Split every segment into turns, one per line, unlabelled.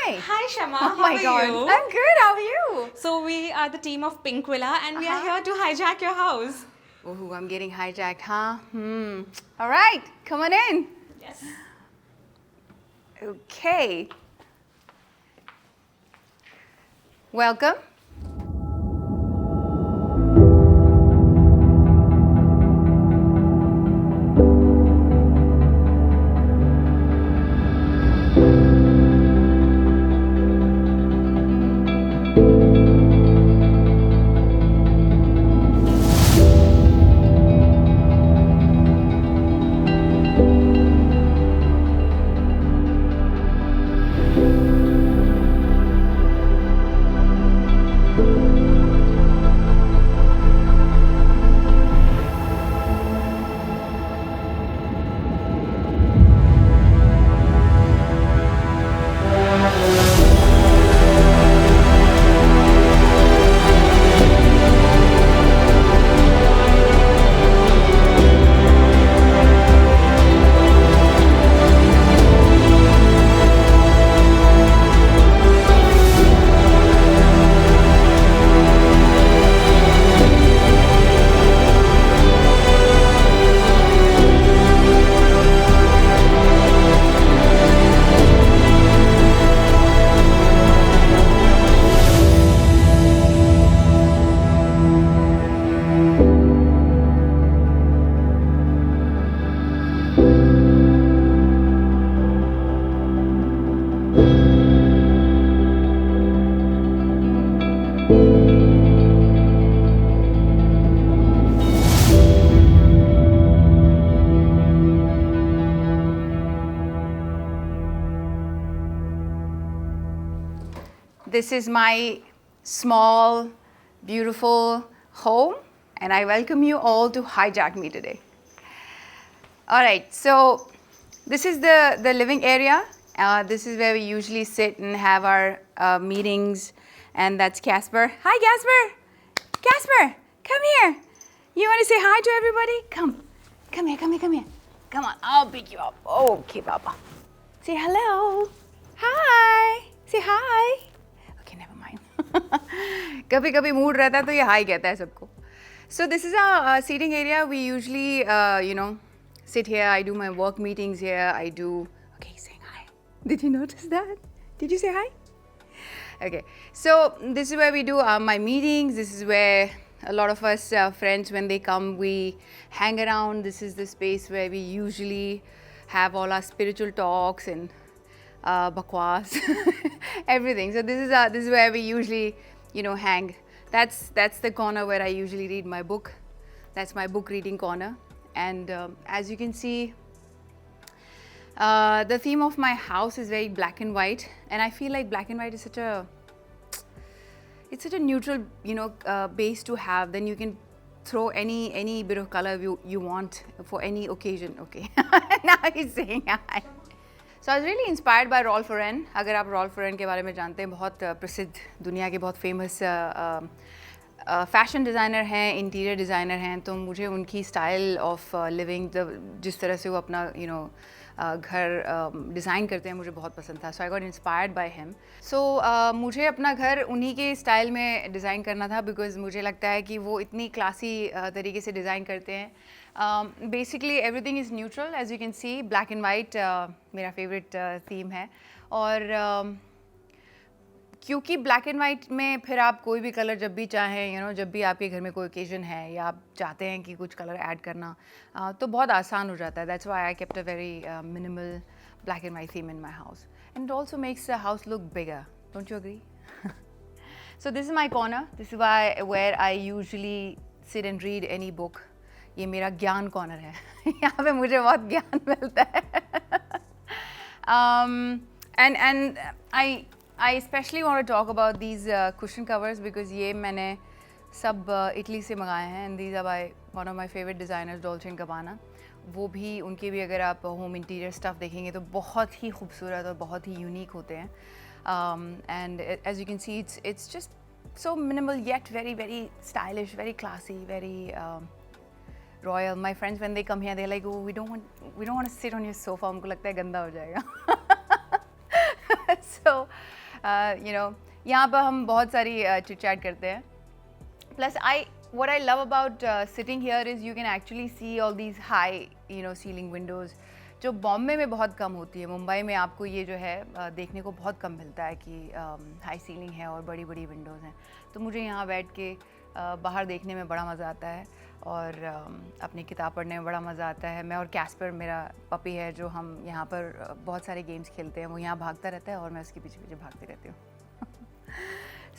Hi.
Hi Shama,
Oh
how
my
are
God.
you?
I'm good. How are you?
So we are the team of Pink Villa and we are here to hijack your house.
Oh, I'm getting hijacked, huh? All right, come on in.
Yes.
Okay. Welcome. This is my small, beautiful home, and I welcome you all to hijack me today. All right, so this is the living area. This is where we usually sit and have our meetings, and that's Casper. Hi, Casper. Casper, come here. You want to say hi to everybody? Come here, come here, come here. Come on, I'll pick you up. Okay, Papa. Say hello. Hi. Say hi. Okay, never mind. कभी कभी mood रहता है तो ये high कहता है सबको. So this is our seating area. We usually, sit here. I do my work meetings here. Okay, he's saying hi. Did you notice that? Did you say hi? Okay, so this is where we do my meetings. This is where a lot of us friends, when they come, we hang around. This is the space where we usually have all our spiritual talks and bakwas, everything. So this is where we usually, hang. That's the corner where I usually read my book. That's my book reading corner. And as you can see, the theme of my house is very black and white, and I feel like black and white is such a neutral, base to have. Then you can throw any bit of color you want for any occasion. Okay, now he's saying hi. So I was really inspired by Rolf Lauren. अगर आप Rolf Lauren के बारे में जानते हैं, बहुत प्रसिद्ध, दुनिया के बहुत फेमस फैशन डिज़ाइनर हैं, इंटीरियर डिज़ाइनर हैं. तो मुझे उनकी स्टाइल ऑफ लिविंग, जिस तरह से वो अपना घर डिज़ाइन करते हैं, मुझे बहुत पसंद था. So I got inspired by him. So मुझे अपना घर उन्हीं के स्टाइल में डिज़ाइन करना था, बिकॉज मुझे लगता है कि वो इतनी क्लासी तरीके से डिज़ाइन करते हैं. Basically everything is neutral, as you can see. Black and white मेरा फेवरेट थीम है. और क्योंकि ब्लैक एंड वाइट में फिर आप कोई भी कलर जब भी चाहें, जब भी आपके घर में कोई ओकेजन है या आप चाहते हैं कि कुछ कलर ऐड करना, तो बहुत आसान हो जाता है. That's why I kept a very minimal black and white theme in my house, and it also makes the house look bigger. Don't you agree? So this is my corner. This is where I usually sit and read any book. ये मेरा ज्ञान corner है. यहाँ पे मुझे बहुत ज्ञान मिलता है. And I especially want to talk about these cushion covers, because ये मैंने सब इटली से मंगाए हैं, and these are by one of my favorite designers, Dolce & Gabbana. वो भी, उनके भी अगर आप होम इंटीरियर स्टफ़ देखेंगे तो बहुत ही खूबसूरत और बहुत ही यूनिक होते हैं. And as you can see, it's just so minimal yet very, very stylish, very classy, very royal. My friends, when they come here, they're like, oh, we don't want to sit on your sofa. उनको लगता है गंदा हो जाएगा. सो यहाँ पर हम बहुत सारी चिट चैट करते हैं. Plus, what I love about sitting here is you can actually see all these high, ceiling windows, जो बॉम्बे में बहुत कम होती है. मुंबई में आपको ये जो है देखने को बहुत कम मिलता है कि हाई सीलिंग है और बड़ी बड़ी विंडोज़ हैं. तो मुझे यहाँ बैठ के बाहर देखने में बड़ा मज़ा आता है और अपनी किताब पढ़ने में बड़ा मज़ा आता है. मैं और कैस्पर मेरा पपी है जो हम यहाँ पर बहुत सारे गेम्स खेलते हैं. वो यहाँ भागता रहता है और मैं उसके पीछे पीछे भागती रहती हूँ.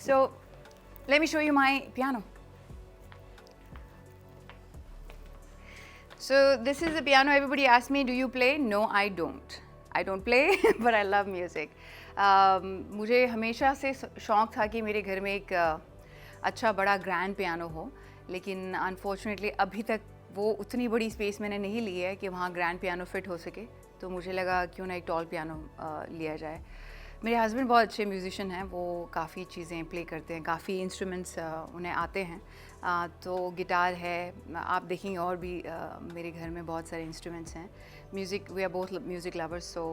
सो let me show you my piano. So this is the piano. Everybody asks me, do you play? No, I don't. I don't play, but I love music. मुझे हमेशा से शौक़ था कि मेरे घर में एक अच्छा बड़ा ग्रैंड पियानो हो, लेकिन अनफॉर्चुनेटली अभी तक वो उतनी बड़ी स्पेस मैंने नहीं ली है कि वहाँ ग्रैंड पियानो फिट हो सके. तो मुझे लगा क्यों ना एक टॉल पियानो लिया जाए. मेरे हस्बैंड बहुत अच्छे म्यूज़िशियन हैं. वो काफ़ी चीज़ें प्ले करते हैं, काफ़ी इंस्ट्रूमेंट्स उन्हें आते हैं. तो गिटार है, आप देखेंगे और भी मेरे घर में बहुत सारे इंस्ट्रूमेंट्स हैं. Music, we are both music lovers, so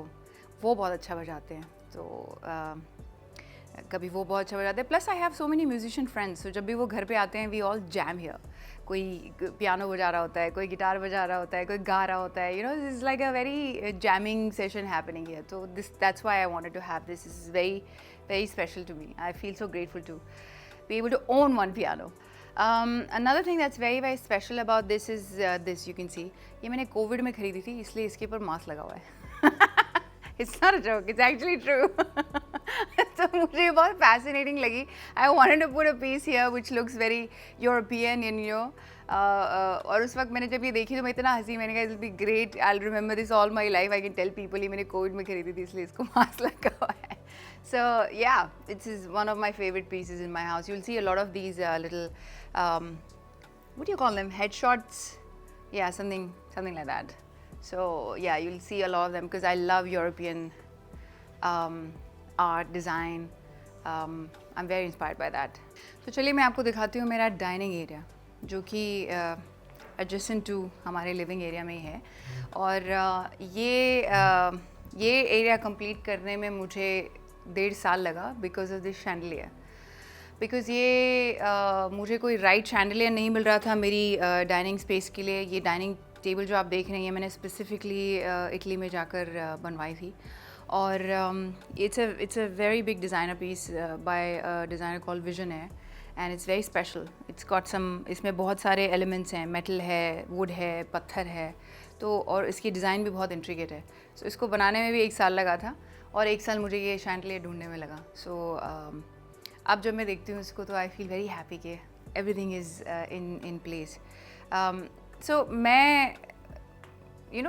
वो बहुत अच्छा बजाते हैं. तो कभी वो बहुत अच्छा बजाते हैं. Plus I have so many musician friends. तो जब भी वो घर पे आते हैं वी ऑल जैम हियर. कोई पियानो बजा रहा होता है, कोई गिटार बजा रहा होता है, कोई गा रहा होता है. This is like a very jamming session happening here. तो that's why I wanted to have this. This is very very special to me. I feel so grateful to be able to own one piano. Another thing that's very very special about this is this. You can see, ये मैंने Covid में खरीदी थी, इसलिए इसके ऊपर mask लगा हुआ है. It's not a joke, it's actually true. तो मुझे बहुत fascinating लगी. I wanted to put a piece here which looks very European, और उस वक्त मैंने जब ये देखी तो मैं इतना हंसी. मैंने कहा it'll be great, I'll remember this all my life. I can tell people ये मैंने कोविड में खरीदी थी इसलिए इसको मास्क लगा हुआ है. So yeah, this is one of my favorite pieces in my house. You'll see a lot of these little, what do you call them? Headshots? Yeah, something like that. So yeah, you'll see a lot of them because I love European art, design. I'm very inspired by that. तो चलिए मैं आपको दिखाती हूँ मेरा dining area, जो कि adjacent to हमारे लिविंग एरिया में ही है. और ये एरिया कंप्लीट करने में मुझे 1.5 साल लगा because of this chandelier. Because ये मुझे कोई राइट शैंडलियर नहीं मिल रहा था मेरी डाइनिंग स्पेस के लिए. ये डाइनिंग टेबल जो आप देख रहे हैं मैंने स्पेसिफिकली इटली में जाकर बनवाई थी. और it's a very big designer piece by designer called Visionaire and it's very special. It's got some, इसमें बहुत सारे एलिमेंट्स हैं. मेटल है, वुड है, पत्थर है. तो और इसकी डिज़ाइन भी बहुत इंट्रिकेट है. सो इसको बनाने में भी 1 साल लगा था और 1 साल मुझे ये शैंडलियर ढूंढने में लगा. सो अब जब मैं देखती हूँ इसको तो आई फील वेरी हैप्पी कि एवरीथिंग इज़ इन प्लेस. सो मैं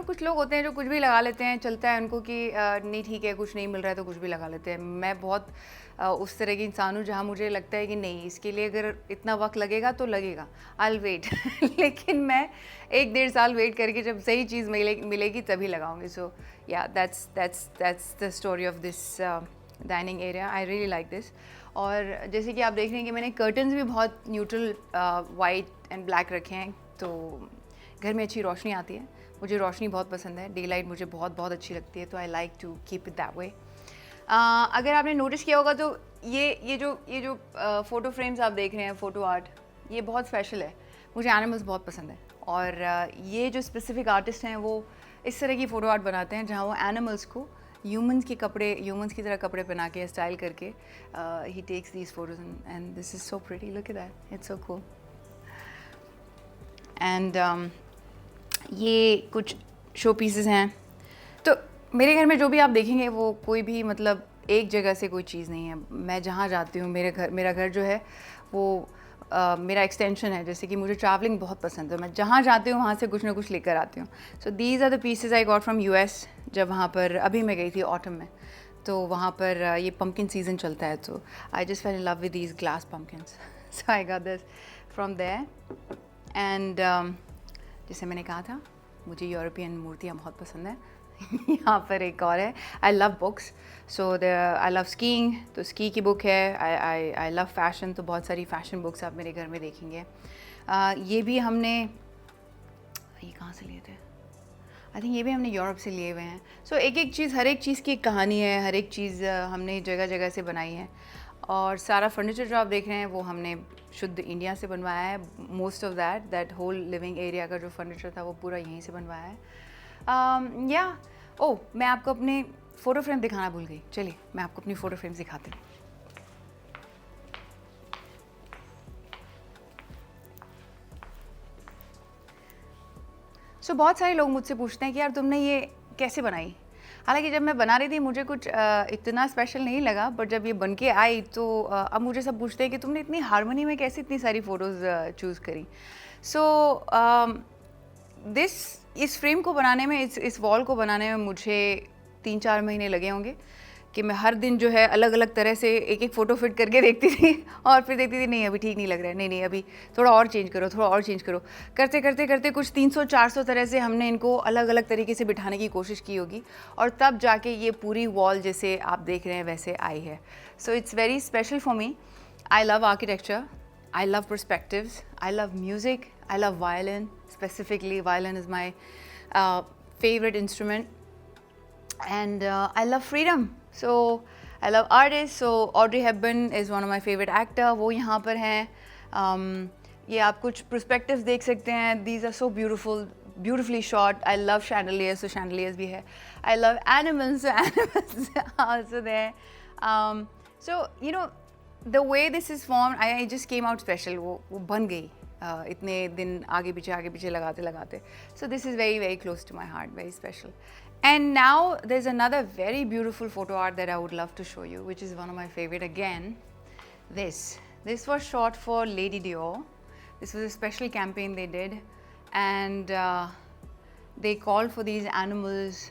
कुछ लोग होते हैं जो कुछ भी लगा लेते हैं, चलता है उनको कि नहीं ठीक है, कुछ नहीं मिल रहा है तो कुछ भी लगा लेते हैं. मैं बहुत उस तरह की इंसान हूँ जहाँ मुझे लगता है कि नहीं, इसके लिए अगर इतना वक्त लगेगा तो लगेगा, आई विल वेट. लेकिन मैं 1-1.5 साल वेट करके जब सही चीज़ मिलेगी तभी लगाऊंगी. सो या that's the story of this dining area. I really like this. और जैसे कि आप देख रहे हैं कि मैंने कर्टन्स भी बहुत न्यूट्रल वाइट एंड ब्लैक रखे हैं. तो घर में अच्छी रोशनी आती है. मुझे रोशनी बहुत पसंद है. डे लाइट मुझे बहुत बहुत अच्छी लगती है. तो I like to keep it that way. अगर आपने नोटिस किया होगा तो ये जो फ़ोटो फ्रेम्स आप देख रहे हैं, फ़ोटो आर्ट, ये बहुत स्पेशल है. मुझे एनिमल्स बहुत पसंद है. और ये जो स्पेसिफिक आर्टिस्ट हैं वो इस तरह की फ़ोटो आर्ट बनाते हैं जहाँ वो एनिमल्स को ह्यूमंस की तरह कपड़े पहना के स्टाइल करके ही takes these photos and this is so pretty. Look at that, it's so cool. And ये कुछ शो पीसेस हैं. तो मेरे घर में जो भी आप देखेंगे वो कोई भी मतलब एक जगह से कोई चीज़ नहीं है. मैं जहाँ जाती हूँ, मेरा घर जो है वो मेरा एक्सटेंशन है. जैसे कि मुझे ट्रैवलिंग बहुत पसंद है. मैं जहाँ जाती हूँ वहाँ से कुछ ना कुछ लेकर आती हूँ. So these are the pieces I got from US. जब वहाँ पर अभी मैं गई थी ऑटम में, तो वहाँ पर ये पम्पकिन सीज़न चलता है. तो I just fell in love with these glass pumpkins. So I got this from there. And जैसे मैंने कहा था, मुझे यूरोपियन मूर्तियाँ बहुत पसंद है. यहाँ पर एक और है. I love books. So I love skiing, तो स्की की बुक है. आई लव फैशन, तो बहुत सारी फैशन बुक्स आप मेरे घर में देखेंगे. ये भी हमने, ये कहाँ से लिए थे? आई थिंक ये भी हमने यूरोप से लिए हुए हैं. सो एक एक चीज़, हर एक चीज़ की एक कहानी है, हर एक चीज़ हमने जगह जगह से बनाई है. और सारा फर्नीचर जो आप देख रहे हैं वो हमने शुद्ध इंडिया से बनवाया है. Most of that whole living area का जो फर्नीचर था वो पूरा यहीं से बनवाया है. या ओह, मैं आपको अपनी फ़ोटो फ्रेम दिखाना भूल गई. चलिए मैं आपको अपनी फ़ोटो फ्रेम दिखाती हूँ. सो बहुत सारे लोग मुझसे पूछते हैं कि यार तुमने ये कैसे बनाई. हालांकि जब मैं बना रही थी मुझे कुछ इतना स्पेशल नहीं लगा, बट जब ये बन के आई तो अब मुझे सब पूछते हैं कि तुमने इतनी हारमोनी में कैसे इतनी सारी फ़ोटोज़ चूज़ करी. सो इस फ्रेम को बनाने में, इस वॉल को बनाने में मुझे 3-4 महीने लगे होंगे कि मैं हर दिन जो है अलग अलग तरह से एक एक फ़ोटो फिट करके देखती थी और फिर देखती थी नहीं अभी ठीक नहीं लग रहा है, नहीं अभी थोड़ा और चेंज करो, थोड़ा और चेंज करो. करते करते करते कुछ 300-400 तरह से हमने इनको अलग अलग तरीके से बिठाने की कोशिश की होगी और तब जाके ये पूरी वॉल जैसे आप देख रहे हैं वैसे आई है. सो it's very special for me. I love architecture, I love perspectives, I love music, I love violin. Specifically, violin is my favorite instrument. And I love freedom. So, I love artists. So, Audrey Hepburn is one of my favorite actor. वो यहाँ पर हैं. ये आप कुछ perspectives देख सकते हैं. These are so beautiful, beautifully shot. I love chandeliers, so chandeliers भी है. I love animals, so animals are also there. So, you know, the way this is formed, I just came out special. वो बन गई इतने दिन आगे पीछे लगाते लगाते. So this is very very close to my heart, very special. And now there's another very beautiful photo art that I would love to show you, which is one of my favorite again. This was shot for Lady Dior. This was a special campaign they did, and they called for these animals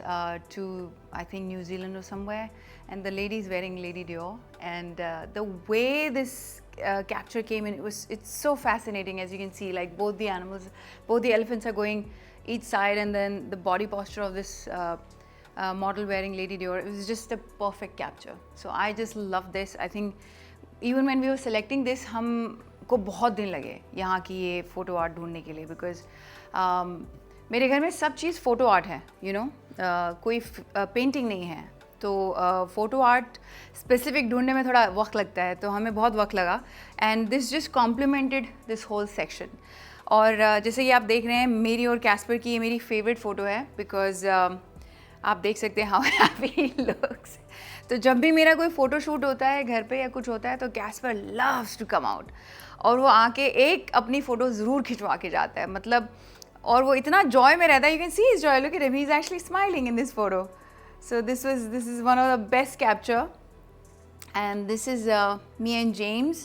to, I think, New Zealand or somewhere, and the lady is wearing Lady Dior, and the way this capture came in, it's so fascinating. As you can see, like both the animals, both the elephants are going each side, and then the body posture of this model wearing Lady Dior, it was just a perfect capture. So I just love this. I think even when we were selecting this, हमको बहुत दिन लगे यहाँ की ये photo art ढूंढने के लिए, बिकॉज मेरे घर में सब चीज़ फ़ोटो आर्ट है, यू नो, कोई पेंटिंग नहीं है. तो फ़ोटो आर्ट स्पेसिफिक ढूंढने में थोड़ा वक्त लगता है, तो हमें बहुत वक्त लगा. And this just complemented this whole section. और जैसे कि आप देख रहे हैं, मेरी और कैस्पर की ये मेरी फेवरेट फ़ोटो है, बिकॉज आप देख सकते हैं हाउ हैप्पी लुक्स. तो जब भी मेरा कोई फ़ोटो शूट होता है घर पे या कुछ होता है, तो Casper loves to come out, और वो आके एक अपनी फ़ोटो ज़रूर खिंचवा के जाता है. मतलब, और वो इतना जॉय में रहता है. You can see his Joy, look at him, he is actually smiling in this photo. So this is one of the best capture, and this is me and James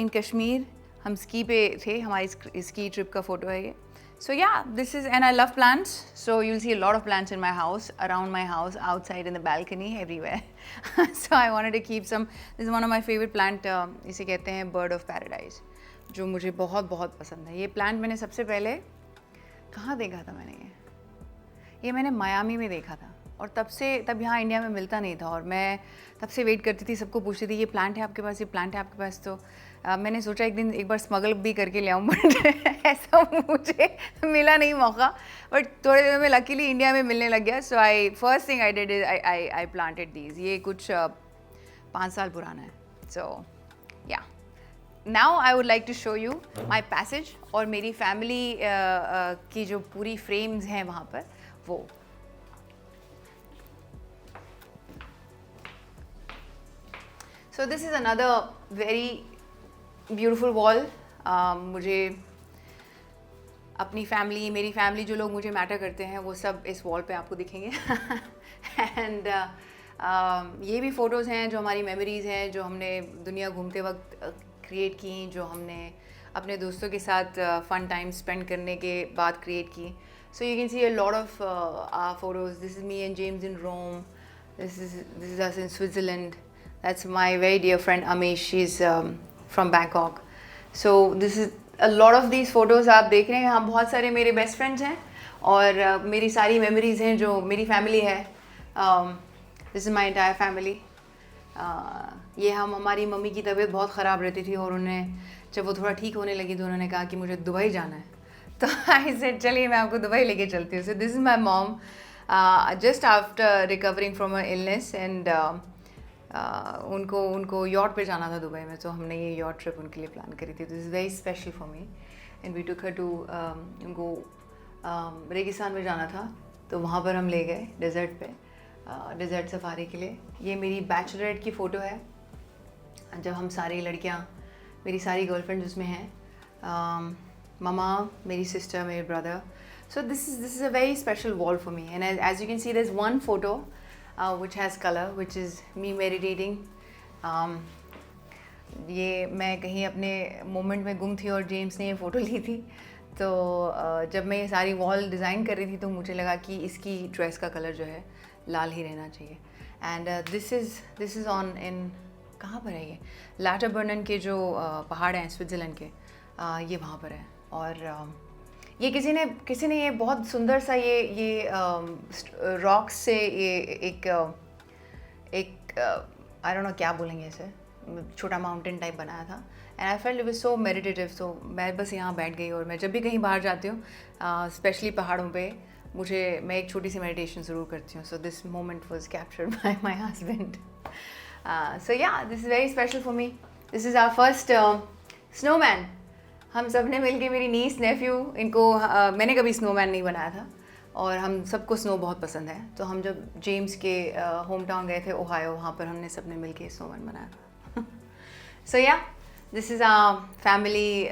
in Kashmir. हम ski पे थे, हमारी ski trip का photo है ये. So yeah, this is, and I love plants, so you'll see a lot of plants in my house, around my house, outside in the balcony, everywhere. So I wanted to keep some. This is one of my favorite plant. इसे कहते हैं bird of paradise, जो मुझे बहुत बहुत पसंद है. ये प्लांट मैंने सबसे पहले कहाँ देखा था, ये मैंने मायामी में देखा था, और तब यहाँ इंडिया में मिलता नहीं था, और मैं तब से वेट करती थी, सबको पूछती थी ये प्लांट है आपके पास, ये प्लांट है आपके पास. तो मैंने सोचा एक दिन एक बार स्मगल भी करके ले आऊँ, बट ऐसा मुझे मिला नहीं मौका. बट थोड़े दिनों में लकीली इंडिया में मिलने लग गया. So first thing I did is I planted these. ये कुछ 5 साल पुराना है. So yeah, now I would like to show you my passage, और मेरी फैमिली की जो पूरी फ्रेम्स हैं वहाँ पर, वो. So this is another very beautiful wall. मुझे अपनी फैमिली, मेरी फैमिली, जो लोग मुझे मैटर करते हैं, वो सब इस वॉल पे आपको दिखेंगे. एंड ये भी फ़ोटोज़ हैं जो हमारी मेमोरीज़ हैं, जो हमने दुनिया घूमते वक्त क्रिएट की, जो हमने अपने दोस्तों के साथ फ़न टाइम स्पेंड करने के बाद क्रिएट की. So you can see a lot of our photos. This is me and James in Rome. This is us in Switzerland. That's my very dear friend Amish. She's from Bangkok. So this is a lot of these photos आप देख रहे हैं. यहाँ बहुत सारे मेरे best friends हैं, और मेरी सारी मेमोरीज़ हैं जो मेरी फैमिली है. This is my entire family. ये हमारी मम्मी की तबीयत बहुत ख़राब रहती थी, और उन्हें जब वो थोड़ा ठीक होने लगी तो उन्होंने कहा कि मुझे दुबई जाना है. तो आई सेड चलिए मैं आपको दुबई लेके चलती हूँ. So this is my mom just after recovering from a illness and उनको यॉट पे जाना था दुबई में, तो हमने ये यॉट ट्रिप उनके लिए प्लान करी थी. This is very special for me and we took her to उनको रेगिस्तान में जाना था, तो वहाँ पर हम ले गए डेजर्ट पे, डेजर्ट सफारी के लिए. ये मेरी बैचलरेट की फ़ोटो है जब हम सारी लड़कियाँ, मेरी सारी गर्लफ्रेंड्स उसमें हैं, ममा, मेरी सिस्टर, मेरे brother. So this is a very special wall for me, and as you can see, there's one photo which has color, which is me meditating. ये मैं कहीं अपने मोमेंट में गुम थी और जेम्स ने ये फ़ोटो ली थी. तो जब मैं ये सारी वॉल डिज़ाइन कर रही थी तो मुझे लगा कि इसकी ड्रेस का कलर जो है लाल ही रहना चाहिए. And this is on in, कहाँ पर है ये, लाटरबर्नन के जो पहाड़ हैं स्विट्ज़रलैंड के, ये वहाँ पर है. और ये किसी ने ये बहुत सुंदर सा ये रॉक्स से ये एक आई डोंट नो क्या बोलेंगे इसे, छोटा माउंटेन टाइप बनाया था. And I felt it was so meditative. So मैं बस यहाँ बैठ गई, और मैं जब भी कहीं बाहर जाती हूँ स्पेशली पहाड़ों पे, मैं एक छोटी सी मेडिटेशन ज़रूर करती हूँ. So this moment was captured by my husband. So yeah, this is very special for me. This is our first snowman. हम सब ने मिलके, मेरी नीस, नेफ्यू, इनको मैंने कभी स्नोमैन नहीं बनाया था, और हम सबको स्नो बहुत पसंद है. तो हम जब जेम्स के होम टाउन गए थे ओहायो, वहाँ पर हमने सब ने मिलके स्नोमैन बनाया था. सो yeah, this is family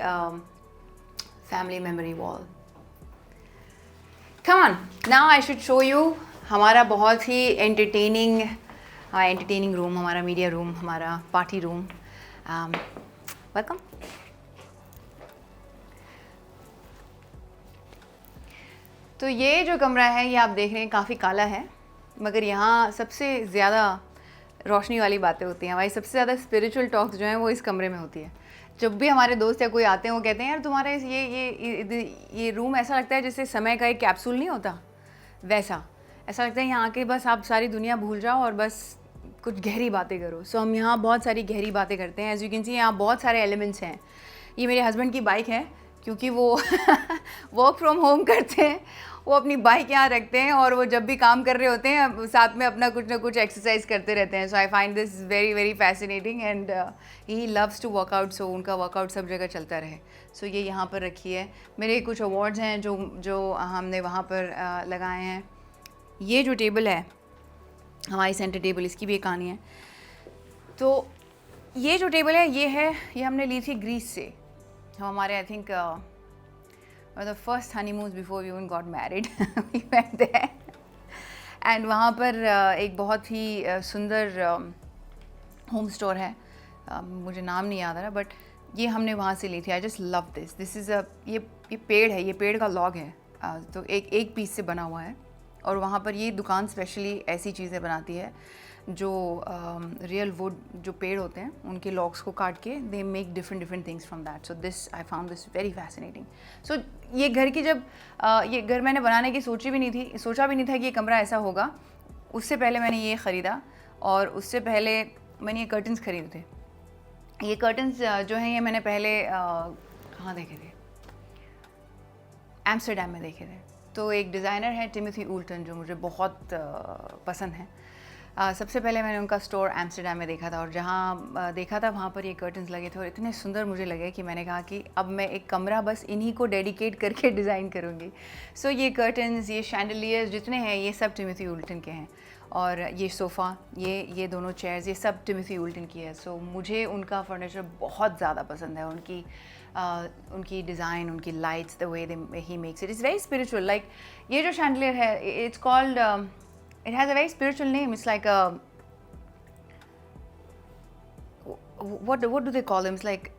memory wall. Come on, now I should show you हमारा बहुत ही एंटरटेनिंग रूम, हमारा मीडिया रूम, हमारा पार्टी रूम. वेलकम. तो ये जो कमरा है, ये आप देख रहे हैं काफ़ी काला है, मगर यहाँ सबसे ज़्यादा रोशनी वाली बातें होती हैं. हमारी सबसे ज़्यादा स्पिरिचुअल टॉक्स जो हैं वो इस कमरे में होती है. जब भी हमारे दोस्त या कोई आते हैं वो कहते हैं यार तुम्हारे ये रूम ऐसा लगता है जैसे समय का एक कैप्सूल नहीं होता, वैसा ऐसा लगता है यहाँ आके बस आप सारी दुनिया भूल जाओ और बस कुछ गहरी बातें करो. सो हम यहाँ बहुत सारी गहरी बातें करते हैं. एज यू कैन सी यहाँ बहुत सारे एलिमेंट्स हैं. ये मेरे हस्बैंड की बाइक है, क्योंकि वो वर्क फ्रॉम होम करते हैं, वो अपनी बाइक यहाँ रखते हैं और वो जब भी काम कर रहे होते हैं साथ में अपना कुछ ना कुछ एक्सरसाइज करते रहते हैं. So I find this very very fascinating and he loves to workout. So उनका वर्कआउट सब जगह चलता रहे. सो ये यहाँ पर रखी है. मेरे कुछ अवार्ड्स हैं जो हमने वहाँ पर लगाए हैं. ये जो टेबल है हमारी सेंटर टेबल, इसकी भी एक कहानी है. तो ये जो टेबल है ये हमने ली थी ग्रीस से. हम हमारे I think the first honeymoons before we even got married we went there and वहाँ पर एक बहुत ही सुंदर होम स्टोर है, मुझे नाम नहीं याद आ रहा, बट ये हमने वहाँ से ली थी. आई जस्ट लव दिस इज़ ये पेड़ है, ये पेड़ का लॉग है. तो एक पीस से बना हुआ है, और वहाँ पर ये दुकान स्पेशली ऐसी चीज़ें बनाती है जो रियल वुड जो पेड़ होते हैं उनके लॉग्स को काट के they make different things from that. So this I found this very fascinating. So ये घर की जब ये घर मैंने बनाने की सोचा भी नहीं था कि ये कमरा ऐसा होगा. उससे पहले मैंने ये ख़रीदा, और उससे पहले मैंने ये कर्टन्स ख़रीदे थे. ये कर्टन्स जो हैं ये मैंने पहले कहाँ देखे थे, एम्स्टरडैम में देखे थे. तो एक डिज़ाइनर है टिमोथी उल्टन जो मुझे बहुत पसंद है. सबसे पहले मैंने उनका स्टोर एम्स्टरडैम में देखा था, और जहाँ देखा था वहाँ पर ये कर्टन्स लगे थे और इतने सुंदर मुझे लगे कि मैंने कहा कि अब मैं एक कमरा बस इन्हीं को डेडिकेट करके डिज़ाइन करूँगी. सो ये कर्टन्स, ये शैंडलियर्स जितने हैं ये सब टिमोथी उल्टन के हैं, और ये सोफ़ा, ये दोनों चेयर्स, ये सब टिमोथी उल्टन की है. सो मुझे उनका फर्नीचर बहुत ज़्यादा पसंद है. उनकी डिज़ाइन, उनकी lights, the way he makes it is very spiritual. Like ये जो शैंडलियर है, it's called, it has a very spiritual name. It's like a, what do they call them? It's like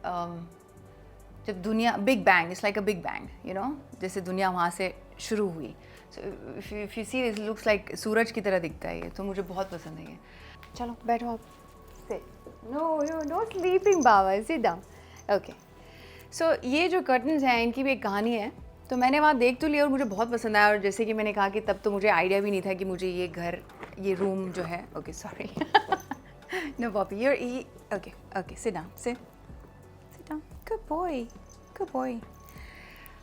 जब दुनिया big bang, it's like a big bang, you know, जैसे दुनिया वहाँ से शुरू हुई. So if you see this, it looks like सूरज की तरह दिखता है ये. तो मुझे बहुत पसंद है ये. चलो बैठो आप. Sit. No sleeping बाबा. Sit down. Okay. So ये जो कर्टन्स हैं इनकी भी एक कहानी है. तो मैंने वहाँ देख तो लिया और मुझे बहुत पसंद आया, और जैसे कि मैंने कहा कि तब तो मुझे आइडिया भी नहीं था कि मुझे ये रूम जो है, okay sorry, no Poppy, okay sit down, good boy.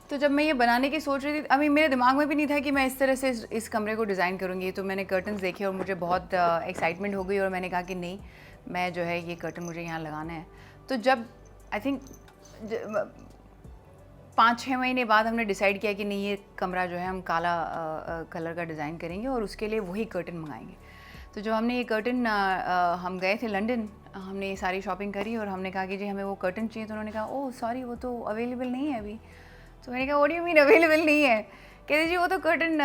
तो जब मैं ये बनाने की सोच रही थी, अभी मेरे दिमाग में भी नहीं था कि मैं इस तरह से इस कमरे को डिज़ाइन करूँगी। तो मैंने कर्टन्स देखे और मुझे बहुत एक्साइटमेंट हो गई और मैंने कहा कि नहीं, मैं जो है ये कर्टन मुझे यहाँ लगाना है। तो जब आई थिंक 5-6 महीने बाद हमने डिसाइड किया कि नहीं, ये कमरा जो है हम काला कलर का डिज़ाइन करेंगे और उसके लिए वही कर्टन मंगाएंगे। तो जब हमने ये कर्टन हम गए थे लंदन, हमने ये सारी शॉपिंग करी और हमने कहा कि जी हमें वो कर्टन चाहिए। तो उन्होंने कहा ओह सॉरी, वो तो अवेलेबल नहीं है अभी। तो मैंने कहा what do you mean available नहीं है? कहते जी वो तो कर्टन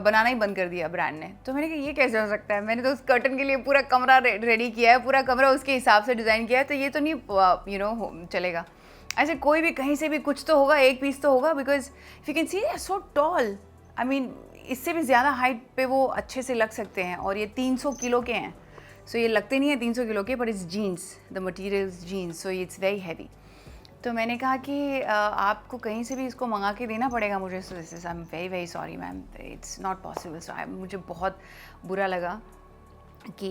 बनाना ही बंद कर दिया ब्रांड ने। तो मैंने कहा ये कैसे हो सकता है, मैंने तो उस कर्टन के लिए पूरा कमरा रेडी किया है, पूरा कमरा उसके हिसाब से डिज़ाइन किया है, तो ये तो नहीं चलेगा। ऐसे कोई भी कहीं से भी कुछ तो होगा, एक पीस तो होगा, because if you can C so tall, I mean इससे भी ज़्यादा हाइट पे वो अच्छे से लग सकते हैं। और ये 300 किलो के हैं, सो ये लगते नहीं है 300 किलो के, but it's jeans, the material is jeans, so it's very heavy. तो मैंने कहा कि आपको कहीं से भी इसको मंगा के देना पड़ेगा मुझे। So this is I am very very sorry ma'am, it's not possible. So मुझे बहुत बुरा लगा कि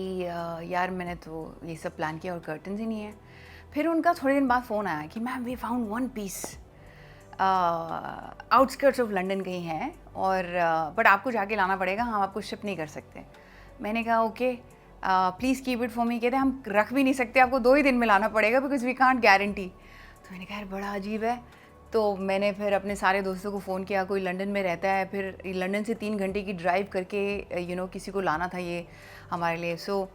यार मैंने तो ये सब प्लान किया और कर्टन्स ही नहीं है। फिर उनका थोड़े दिन बाद फ़ोन आया कि ma'am we found one piece outskirts of London कहीं है और बट आपको जाके लाना पड़ेगा, हम आपको शिप नहीं कर सकते। मैंने कहा okay please keep it for me. कहते हम रख भी नहीं सकते, आपको 2 ही दिन में लाना पड़ेगा बिकॉज वी कांट गारंटी। तो मैंने कहा यार बड़ा अजीब है। तो मैंने फिर अपने सारे दोस्तों को फ़ोन किया, कोई लंदन में रहता है, फिर लंदन से 3 घंटे की ड्राइव करके किसी को लाना था ये हमारे लिए। सो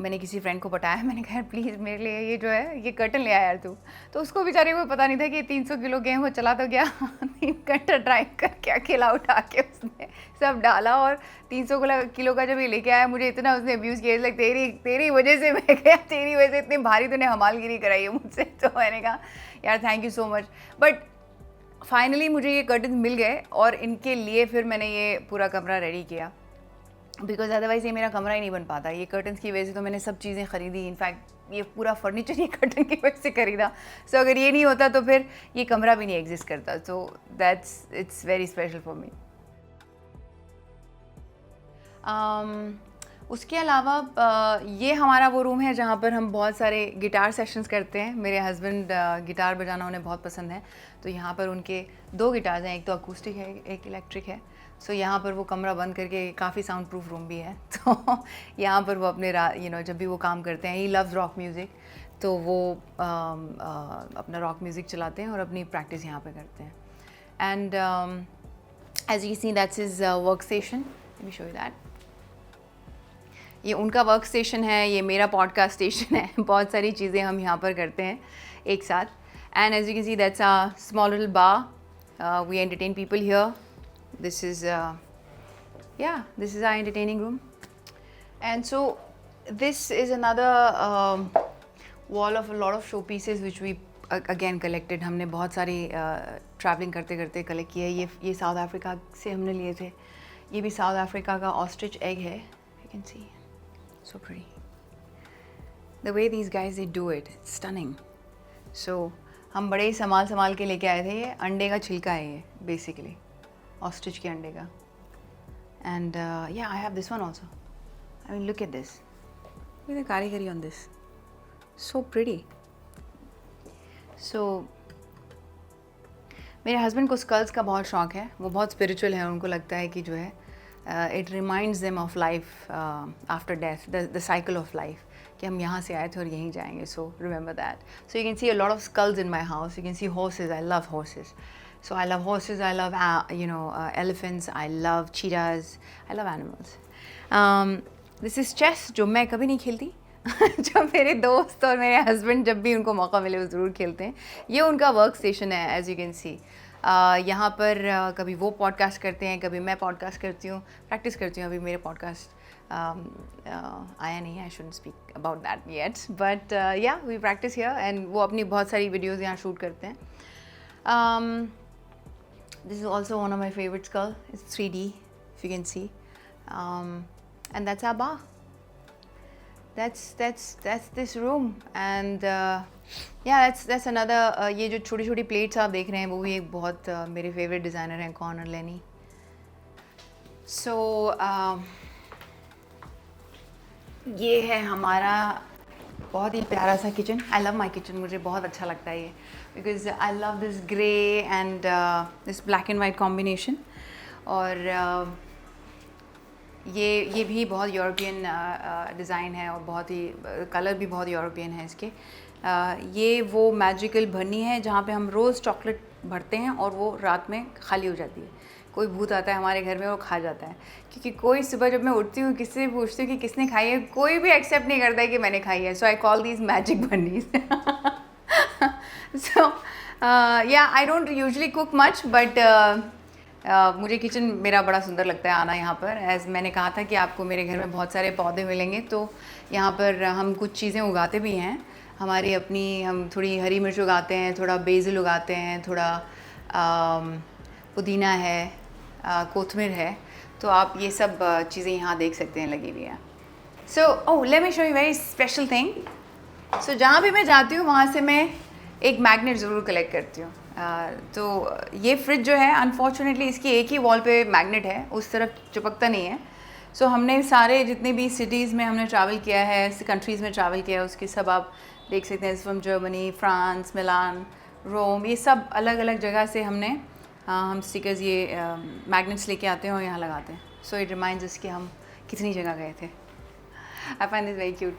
मैंने किसी फ्रेंड को बताया, मैंने कहा प्लीज़ मेरे लिए ये जो है ये कर्टन ले आया यार तू। तो उसको बेचारे को पता नहीं था कि 300 किलो गेहूँ वो चला तो गया 3 घंटा ड्राइव करके अकेला उठा के उसने सब डाला और 300 किलो का जब ये लेके आया, मुझे इतना उसने अब्यूज़ किया, लाइक तेरी वजह से मैं गया, तेरी वजह से इतनी भारी तूने हमालगिरी कराई है मुझसे। तो मैंने कहा यार thank you so much. But finally मुझे ये कर्टन मिल गए और इनके लिए फिर मैंने ये पूरा कमरा रेडी किया, बिकॉज अदरवाइज़ ये मेरा कमरा ही नहीं बन पाता। ये कर्टन्स की वजह से तो मैंने सब चीज़ें ख़रीदी, इनफैक्ट ये पूरा फर्नीचर ये कर्टन की वजह से ख़रीदा। सो अगर ये नहीं होता तो फिर ये कमरा भी नहीं एग्जिस्ट करता। सो इट्स वेरी स्पेशल फॉर मी। उसके अलावा ये हमारा वो रूम है जहाँ पर हम बहुत सारे गिटार सेशंस करते हैं। मेरे हस्बैंड गिटार बजाना उन्हें बहुत पसंद है, तो यहाँ पर उनके 2 गिटार्स हैं, एक तो अकूस्टिक है एक इलेक्ट्रिक है। सो यहाँ पर वो कमरा बंद करके, काफ़ी साउंड प्रूफ रूम भी है, तो यहाँ पर वो अपने जब भी वो काम करते हैं, ही लव्स रॉक म्यूज़िक, तो वो अपना रॉक म्यूज़िक चलाते हैं और अपनी प्रैक्टिस यहाँ पे करते हैं। And as you see that's his work station, let me show you that. ये उनका वर्क स्टेशन है, ये मेरा पॉडकास्ट स्टेशन है। बहुत सारी चीज़ें हम यहाँ पर करते हैं एक साथ। And as you can see that's a small little bar, we entertain people here. This is this is our entertaining room, and so this is another wall of a lot of showpieces which we again collected. हमने बहुत सारी traveling करते करते collect किए। ये south Africa से हमने लिए थे। ये भी साउथ अफ्रीका का ऑस्ट्रिच एग है, you can see, so pretty. The way these guys they do it, it's stunning. So हम बड़े ही संभाल के लेके आए थे। ये अंडे का छिलका है ये बेसिकली, ऑस्ट्रिच के अंडे का। एंड या I have this one also. I mean look at this, look at the कारीगरी ऑन दिस, सो प्रिटी। सो मेरे हस्बैंड को स्कल्स का बहुत शौक है, वो बहुत स्पिरिचुअल है। उनको लगता है कि जो है it reminds them of life after death, the cycle of life, कि हम यहाँ से आए थे और यहीं जाएंगे। So remember that. So you can see a lot of skulls in my house. You can see horses, I love horses. So I love horses, I love elephants, I love cheetahs, I love animals. This is chess, जो मैं कभी नहीं खेलती जो मेरे दोस्त और मेरे हस्बैंड जब भी उनको मौका मिले वो ज़रूर खेलते हैं। ये उनका वर्क स्टेशन है, एज यू कैन सी। यहाँ पर कभी वो पॉडकास्ट करते हैं, कभी मैं पॉडकास्ट करती हूँ, प्रैक्टिस करती हूँ। अभी मेरे पॉडकास्ट आया नहीं है, I shouldn't speak about that yet, but या वी प्रैक्टिस हियर। एंड वो अपनी बहुत सारी वीडियोज़ यहाँ शूट करते हैं। This is also one of my favorite skull. It's 3D, if you can see, and that's our bar. That's this room, and yeah, that's another. ये जो छोटी plates आप देख रहे हैं वो भी एक बहुत मेरे favorite designer हैं, कॉनर लेनी। So ये है हमारा बहुत ही प्यारा सा kitchen. I love my kitchen. मुझे बहुत अच्छा लगता है ये, because I love this grey and this black and white combination. और ये भी बहुत यूरोपियन डिज़ाइन है और बहुत ही कलर भी बहुत यूरोपियन है इसके. ये वो मैजिकल भरनी है जहाँ पे हम रोज़ चॉकलेट भरते हैं और वो रात में खाली हो जाती है. कोई भूत आता है हमारे घर में, वो खा जाता है. क्योंकि कोई सुबह जब मैं उठती हूँ किससे पूछती हूँ कि किसने खाई है, कोई भी एक्सेप्ट नहीं करता है कि मैंने खाई है. So I call these magic bunnies. So yeah I don't usually cook much, but मुझे किचन मेरा बड़ा सुंदर लगता है आना यहाँ पर. एज़ मैंने कहा था कि आपको मेरे घर में बहुत सारे पौधे मिलेंगे, तो यहाँ पर हम कुछ चीज़ें उगाते भी हैं. हमारी अपनी, हम थोड़ी हरी मिर्च उगाते हैं, थोड़ा बेसिल उगाते हैं, थोड़ा पुदीना है, कोथमीर है. तो आप ये सब चीज़ें यहाँ देख सकते हैं लगी हुई हैं. So oh, let me show you very special thing. So जहाँ भी मैं जाती हूँ वहाँ से मैं एक मैग्नेट ज़रूर कलेक्ट करती हूँ. तो ये फ्रिज जो है, अनफॉर्चुनेटली इसकी एक ही वॉल पे मैग्नेट है, उस तरफ चिपकता नहीं है. सो हमने सारे जितने भी सिटीज़ में हमने ट्रैवल किया है, कंट्रीज़ में ट्रैवल किया है, उसके सब आप देख सकते हैं. फ्रॉम जर्मनी, फ्रांस, मिलान, रोम, ये सब अलग अलग जगह से हमने हम स्टिकर्स, ये मैग्नेट्स लेके आते हैं और यहाँ लगाते हैं. सो इट रिमाइंड्स अस कि हम कितनी जगह गए थे. आई find this very cute.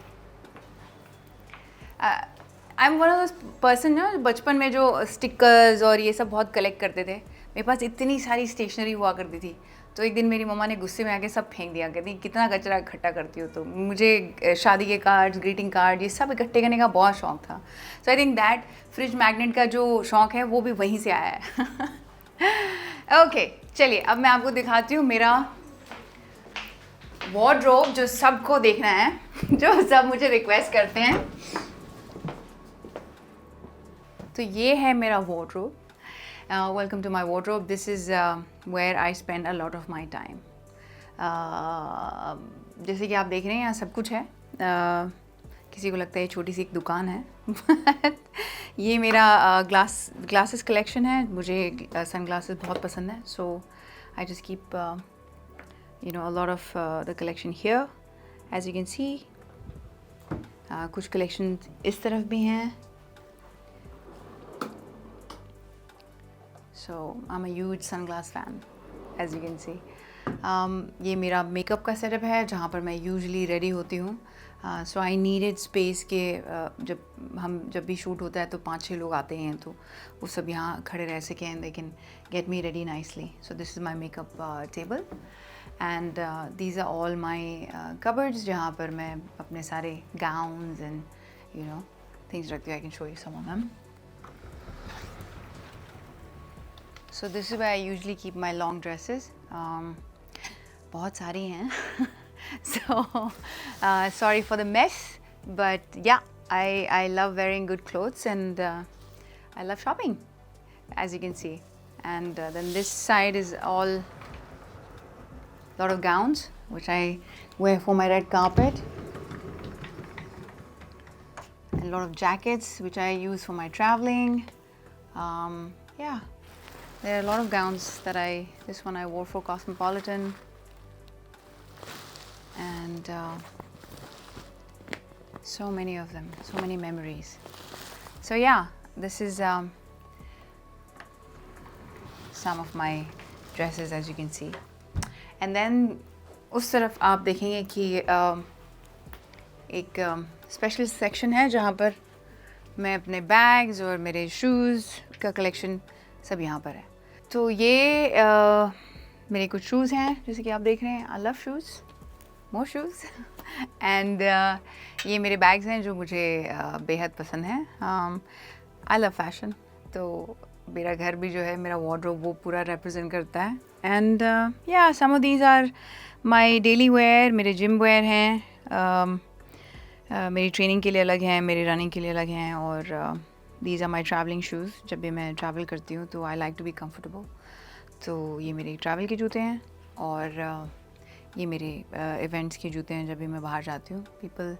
I am one of those person ना, बचपन में जो स्टिकर्स और ये सब बहुत कलेक्ट करते थे. मेरे पास इतनी सारी स्टेशनरी हुआ करती थी. तो एक दिन मेरी मम्मा ने गुस्से में आके सब फेंक दिया. कहती कितना कचरा इकट्ठा करती हो. तो मुझे शादी के कार्ड्स, ग्रीटिंग कार्ड, ये सब इकट्ठे करने का बहुत शौक था. So I think that fridge magnet का जो शौक है वो भी वहीं से आया है. ओके, चलिए अब मैं आपको दिखाती हूँ मेरा वार्डरोब, जो सबको देखना है, जो सब मुझे रिक्वेस्ट करते हैं. तो ये है मेरा wardrobe. Welcome to my wardrobe. This is where I spend a lot of my time. जैसे कि आप देख रहे हैं यहाँ सब कुछ है. किसी को लगता है ये छोटी सी एक दुकान है. ये मेरा ग्लासेस कलेक्शन है. मुझे सन ग्लासेस बहुत पसंद है. So I just keep a lot of the collection here, as you can see. कुछ कलेक्शन इस तरफ भी हैं. So I'm a huge sunglass fan, as you can see. ये मेरा मेकअप का सेटअप है जहाँ पर मैं यूजुअली रेडी होती हूँ. सो आई नीडेड स्पेस के जब भी शूट होता है तो 5-6 लोग आते हैं, तो वो सब यहाँ खड़े रह सकें and they can get me ready nicely. So this is my makeup table and these are all my cupboards, जहाँ पर मैं अपने सारे गाउन्स एंड थिंग्स रखती हूँ. I can show you some of them. So this is where I usually keep my long dresses. बहुत सारी हैं. So sorry for the mess, but yeah, I love wearing good clothes and I love shopping, as you can see. And then this side is all lot of gowns which I wear for my red carpet, and a lot of jackets which I use for my traveling. Yeah. There are a lot of gowns that this one I wore for Cosmopolitan, and so many of them, so many memories. So yeah, this is some of my dresses, as you can see. And then उस तरफ आप देखेंगे कि एक special section है जहाँ पर मैं अपने बैग्स और मेरे शूज़ का कलेक्शन सब यहाँ पर है. तो ये मेरे कुछ शूज़ हैं जैसे कि आप देख रहे हैं. I love shoes, more shoes. And ये मेरे बैग्स हैं जो मुझे बेहद पसंद हैं. आई लव फैशन, तो मेरा घर भी जो है, मेरा वार्डरोब वो पूरा रिप्रेजेंट करता है. And yeah some of these are my daily wear. मेरे जिम वेयर हैं, मेरी ट्रेनिंग के लिए अलग हैं, मेरी रनिंग के लिए अलग हैं. और these are my travelling shoes. जब भी मैं ट्रैवल करती हूँ तो I like to be comfortable. तो ये मेरे ट्रैवल के जूते हैं और ये मेरे इवेंट्स के जूते हैं जब भी मैं बाहर जाती हूँ. People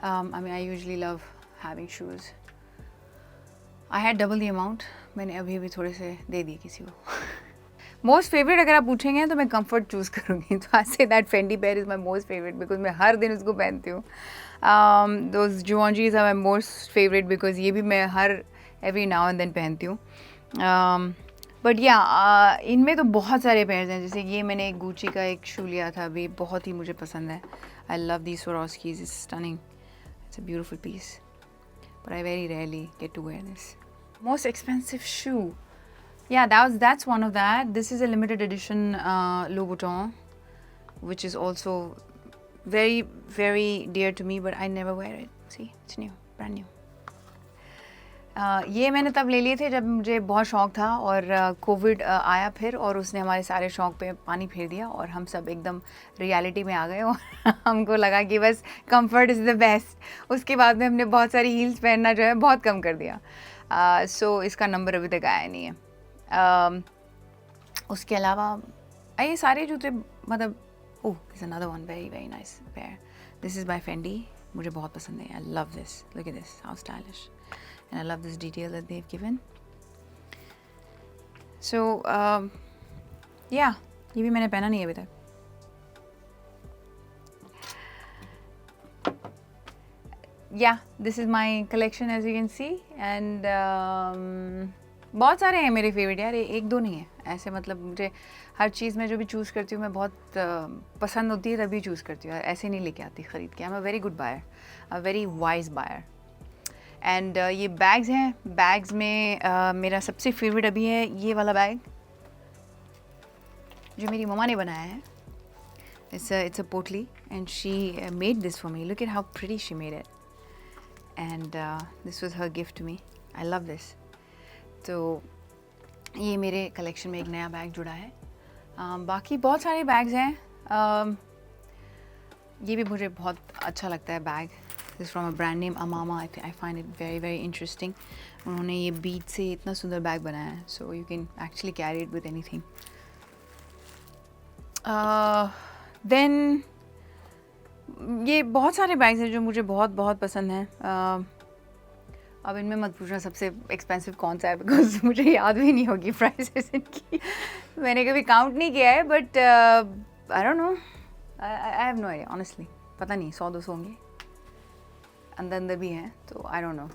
I mean I usually love having shoes. I had double the amount. मैंने अभी थोड़े से दे दिए किसी को. मोस्ट फेवरेट अगर आप पूछेंगे तो मैं कंफर्ट चूज़ करूँगी, तो I say that Fendi pair is my most favourite because मैं हर दिन उसको पहनती हूँ. Those juanjis are my most favourite because ये भी मैं हर एवरी नाउ एंड देन पहनती हूँ. बट या इनमें तो बहुत सारे पेयर्स हैं. जैसे ये मैंने एक गुची का एक शू लिया था अभी, बहुत ही मुझे पसंद है. I love these Swarovskis, it's stunning, it's a beautiful piece, but I very rarely get to wear this. Most expensive shoe. Yeah, that's one of that. This is a limited edition Louboutin, which is also very, very dear to me, but I never wear it. See, it's new, brand new. ये मैंने तब ले लिए थे जब मुझे बहुत शौक़ था और कोविड आया फिर, और उसने हमारे सारे शौक़ पे पानी फेर दिया और हम सब एकदम रियलिटी में आ गए और हमको लगा कि बस कंफर्ट इज़ द बेस्ट. उसके बाद में हमने बहुत सारी हील्स पहनना जो है बहुत कम कर दिया. सो इसका नंबर अभी तक आया नहीं है. उसके अलावा ये सारे जूते मतलब oh this another one very very nice pair. This is by Fendi, मुझे बहुत पसंद है. I love this, look at this, how stylish, and I love this detail that they have given. So yeah ये भी मैंने पहना नहीं है अभी तक. Yeah, this is my collection as you can see, and बहुत सारे हैं मेरे फेवरेट यार, एक दो नहीं है ऐसे. मतलब मुझे हर चीज़ में जो भी चूज़ करती हूँ मैं बहुत पसंद होती है तभी चूज़ करती हूँ, ऐसे नहीं लेके आती ख़रीद के. I am a very good buyer, a very wise buyer. And ये बैग्स हैं. बैग्स में मेरा सबसे फेवरेट अभी है ये वाला बैग जो मेरी ममा ने बनाया है. It's a पोटली and she made this for me. Look at how pretty she made it. And this was her gift to me. I love this. तो ये मेरे कलेक्शन में एक नया बैग जुड़ा है. बाकी बहुत सारे बैग्स हैं. ये भी मुझे बहुत अच्छा लगता है bag. This from a brand name Amama. I find it very very interesting. उन्होंने ये बीड से इतना सुंदर बैग बनाया है, so you can actually carry it with anything. Then ये बहुत सारे बैग्स हैं जो मुझे बहुत बहुत पसंद हैं. अब इनमें मत पूछना सबसे एक्सपेंसिव कौन सा है बिकॉज मुझे याद भी नहीं होगी प्राइसेस इनकी. मैंने कभी काउंट नहीं किया है, but I don't know, I have no idea honestly. पता नहीं 100-200 होंगे, अंदर भी हैं, तो आई डोंट नो.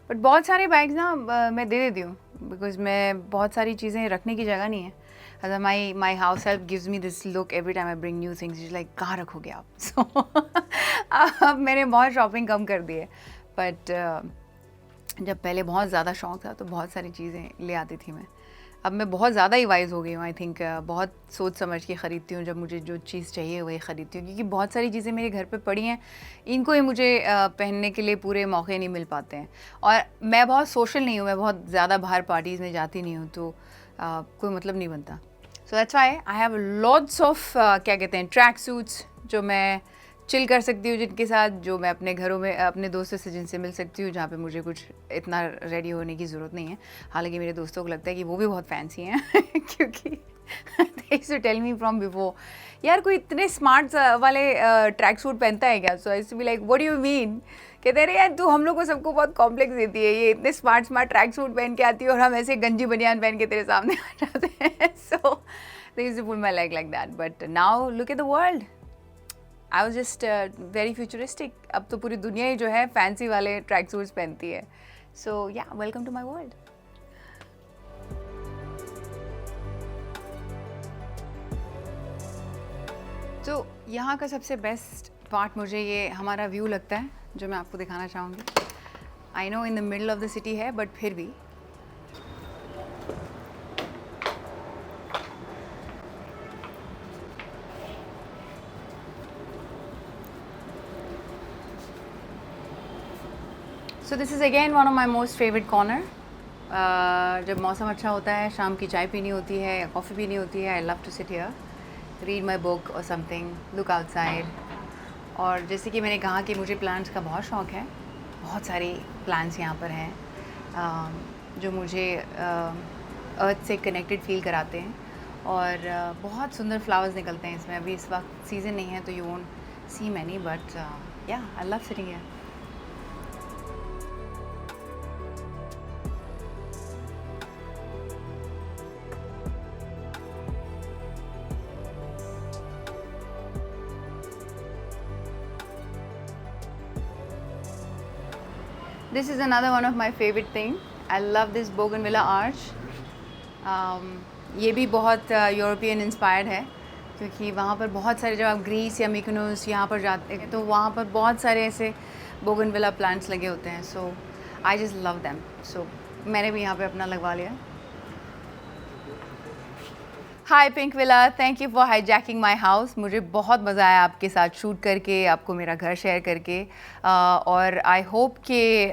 बट बहुत सारे बैग्स ना मैं दे देती हूँ बिकॉज मैं बहुत सारी चीज़ें रखने की जगह नहीं है. My house help gives me this look every time I bring new things. She's like, कहाँ रखोगे आप? So अब मैंने बहुत शॉपिंग कम कर दी है, बट जब पहले बहुत ज़्यादा शौक़ था तो बहुत सारी चीज़ें ले आती थी मैं. अब मैं बहुत ज़्यादा ही वाइज हो गई हूँ. आई थिंक बहुत सोच समझ के ख़रीदती हूँ. जब मुझे जो चीज़ चाहिए वही ख़रीदती हूँ, क्योंकि बहुत सारी चीज़ें मेरे घर पे पड़ी हैं, इनको ही मुझे पहनने के लिए पूरे मौके नहीं मिल पाते हैं. और मैं बहुत सोशल नहीं हूँ, मैं बहुत ज़्यादा बाहर पार्टीज़ में जाती नहीं हूँ, तो कोई मतलब नहीं बनता. So that's why I have lots of क्या कहते हैं ट्रैक सूट्स जो मैं चिल कर सकती हूँ, जिनके साथ जो मैं अपने घरों में अपने दोस्तों से जिनसे मिल सकती हूँ, जहाँ पे मुझे कुछ इतना रेडी होने की ज़रूरत नहीं है. हालांकि मेरे दोस्तों को लगता है कि वो भी बहुत फैंसी हैं क्योंकि they used to tell me from before, यार कोई इतने स्मार्ट वाले ट्रैक सूट पहनता है क्या? So I used to be like what do you mean? कहते रहे यार तू हम लोग को सबको बहुत कॉम्प्लेक्स देती है, ये इतने स्मार्ट ट्रैक सूट पहन के आती है और हम ऐसे गंजी बनियान पहन के तेरे सामने आ जाते हैं. सो they used to pull my leg like that, but now look at the world. I was just very futuristic. अब तो पूरी दुनिया ही जो है फैंसी वाले ट्रैक सूट्स पहनती है. So yeah, welcome to my world. तो यहाँ का सबसे बेस्ट पार्ट मुझे ये हमारा व्यू लगता है, जो मैं आपको दिखाना चाहूँगी. I know in the middle of the city है, बट फिर भी सो this is again one of my most favourite corner. जब मौसम अच्छा होता है, शाम की चाय पीनी होती है या कॉफ़ी पीनी होती है, I love to sit here, read my book और समथिंग, लुक आउटसाइड. और जैसे कि मैंने कहा कि मुझे प्लांट्स का बहुत शौक़ है. बहुत सारे प्लांट्स यहाँ पर हैं जो मुझे अर्थ से कनेक्टेड फील कराते हैं. और बहुत सुंदर फ्लावर्स निकलते हैं इसमें. अभी इस वक्त सीज़न नहीं है तो you won't see many, but yeah I love sitting here. This is another one of my favorite thing. I love this bougainvillea arch. ये भी बहुत यूरोपियन इंस्पायर्ड है, क्योंकि वहाँ पर बहुत सारे, जब आप ग्रीस या मिकोनोस यहाँ पर जाते हैं तो वहाँ पर बहुत सारे ऐसे बोगनविला प्लांट्स लगे होते हैं. So I just love them. So मैंने भी यहाँ पे अपना लगवा लिया. Hi Pinkvilla, thank you for hijacking my house. मुझे बहुत मज़ा आया आपके साथ शूट करके, आपको मेरा घर शेयर करके. और आई होप कि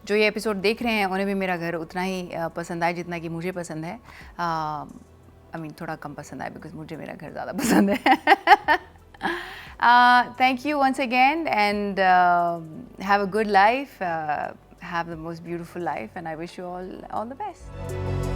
जो ये एपिसोड देख रहे हैं उन्हें भी मेरा घर उतना ही पसंद आए जितना कि मुझे पसंद है. आई मीन थोड़ा कम पसंद आए, बिकॉज मुझे मेरा घर ज़्यादा पसंद है. Thank you once again, and have a good life, have the most beautiful life, and I wish you all the best.